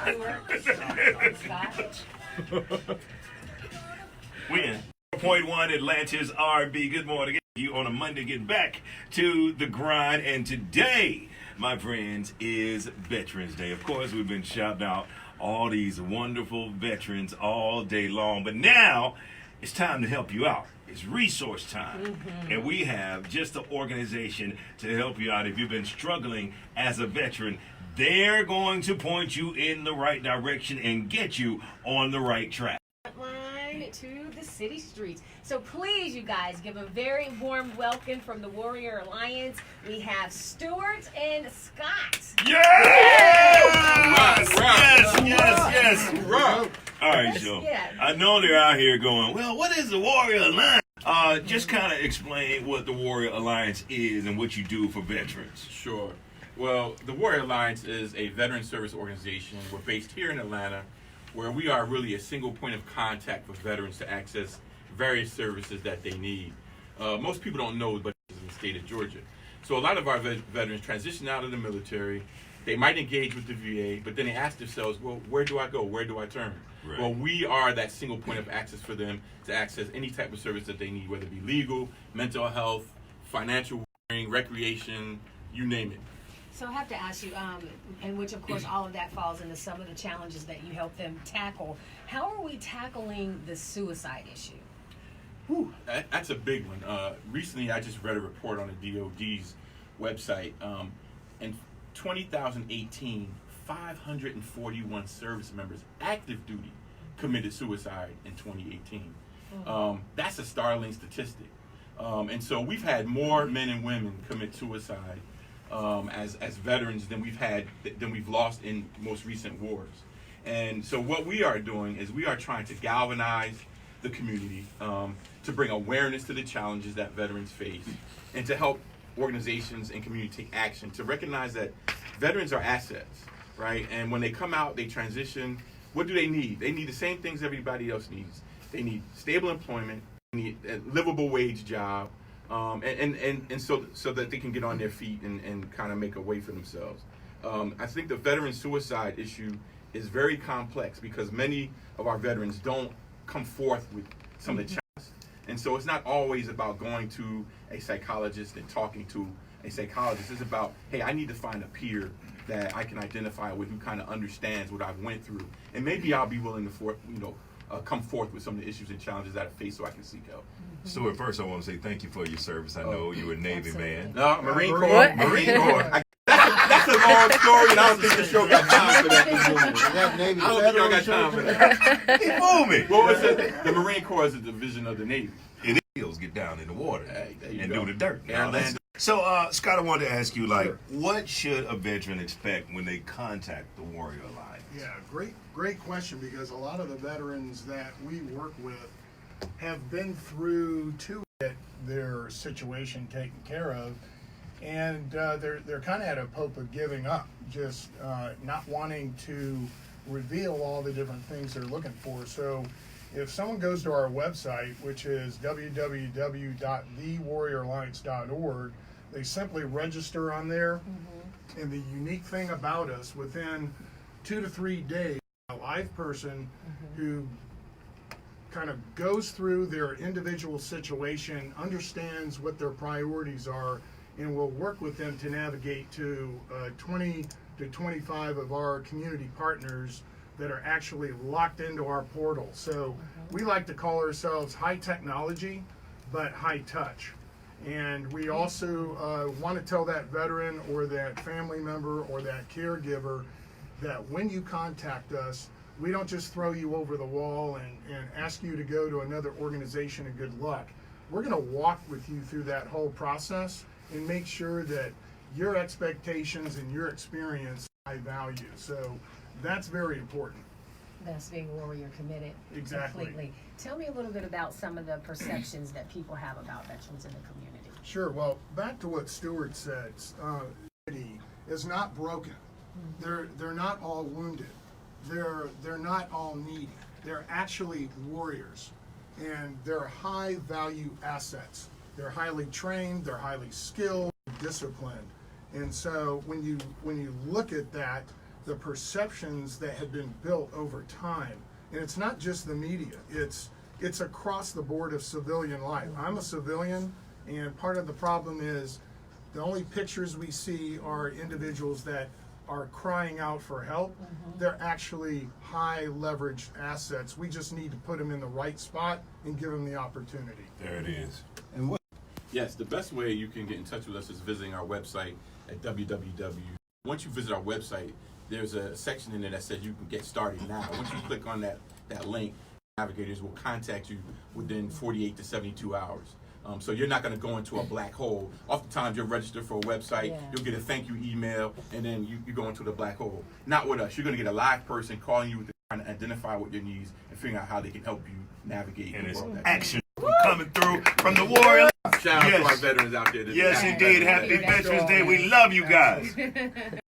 Stewart, Scott. Win. 4.1 Atlanta's RB. Good morning. You on a Monday, getting back to the grind. And today, my friends, is Veterans Day. Of course, we've been shouting out all these wonderful veterans all day long. But now, it's time to help you out. It's resource time. Mm-hmm. And we have just an organization to help you out. If you've been struggling as a veteran, they're going to point you in the right direction and get you on the right track. Line to the city streets. So please, you guys, give a very warm welcome from the Warrior Alliance. We have Stewart and Scott. Yes! Yes. All right, Joe. Yeah. I know they're out here going, well, what is the Warrior Alliance? Just kind of explain what the Warrior Alliance is and what you do for veterans. Sure. Well, the Warrior Alliance is a veteran service organization. We're based here in Atlanta, where we are really a single point of contact for veterans to access various services that they need. Most people don't know, but it's in the state of Georgia. So a lot of our veterans transition out of the military. They might engage with the VA, but then they ask themselves, well, where do I go? Where do I turn? Right. Well, we are that single point of access for them to access any type of service that they need, whether it be legal, mental health, financial, recreation, you name it. So I have to ask you, and which of course all of that falls into some of the challenges that you help them tackle. How are we tackling the suicide issue? Whew, that's a big one. Recently, I just read a report on the DOD's website. In 2018, 541 service members, active duty, committed suicide in 2018. That's a startling statistic. And so we've had more men and women commit suicide as veterans than we've lost in most recent wars. And so what we are doing is we are trying to galvanize the community to bring awareness to the challenges that veterans face and to help organizations and community take action to recognize that veterans are assets, right? And when they come out, they transition. What do they need? They need the same things everybody else needs. They need stable employment, they need a livable wage job, and so that they can get on their feet and kind of make a way for themselves. I think the veteran suicide issue is very complex because many of our veterans don't come forth with some of the challenges. And so it's not always about going to a psychologist and talking to a psychologist. It's about, hey, I need to find a peer that I can identify with who kind of understands what I've went through. And maybe I'll be willing to come forth with some of the issues and challenges that I face so I can seek help. So at first I want to say thank you for your service. I know you were a Navy man. No, Marine Corps. Marine Corps. That's a long story, and I don't think the show got time for that this morning. I don't think y'all got time for that. He fooled me. Well, what's it? The Marine Corps is a division of the Navy. It is get down in the water and do the dirt. Airland. So, Scott, I wanted to ask you, what should a veteran expect when they contact the Warrior Alliance? Yeah, great question, because a lot of the veterans that we work with have been through to get their situation taken care of, and they're kind of at a hope of giving up, just not wanting to reveal all the different things they're looking for. So if someone goes to our website, which is www.thewarrioralliance.org, they simply register on there. Mm-hmm. And the unique thing about us, within 2 to 3 days, a live person who kind of goes through their individual situation, understands what their priorities are, and will work with them to navigate to 20 to 25 of our community partners that are actually locked into our portal. So we like to call ourselves high technology, but high touch. And we also want to tell that veteran or that family member or that caregiver that when you contact us, we don't just throw you over the wall and ask you to go to another organization and good luck. We're going to walk with you through that whole process and make sure that your expectations and your experience I value. So that's very important. That's being warrior committed. Exactly. Completely. Tell me a little bit about some of the perceptions that people have about veterans in the community. Sure. Well, back to what Stewart said, is not broken. They're not all wounded. They're not all needy. They're actually warriors, and they're high value assets. They're highly trained. They're highly skilled, disciplined, and so when you look at that, the perceptions that have been built over time. And it's not just the media, it's across the board of civilian life. I'm a civilian, and part of the problem is the only pictures we see are individuals that are crying out for help. They're actually high leveraged assets. We just need to put them in the right spot and give them the opportunity. There it is. And what? Yes, the best way you can get in touch with us is visiting our website at www. Once you visit our website, there's a section in there that says you can get started now. Once you click on that link, navigators will contact you within 48 to 72 hours. So you're not going to go into a black hole. Oftentimes you're registered for a website, you'll get a thank you email, and then you go into the black hole. Not with us. You're going to get a live person calling you, trying to identify what your needs and figure out how they can help you navigate And the it's world. action coming through from the Warrior. Shout out to Yes. our veterans out there. Yes, indeed. Happy Veterans Day. We love you guys.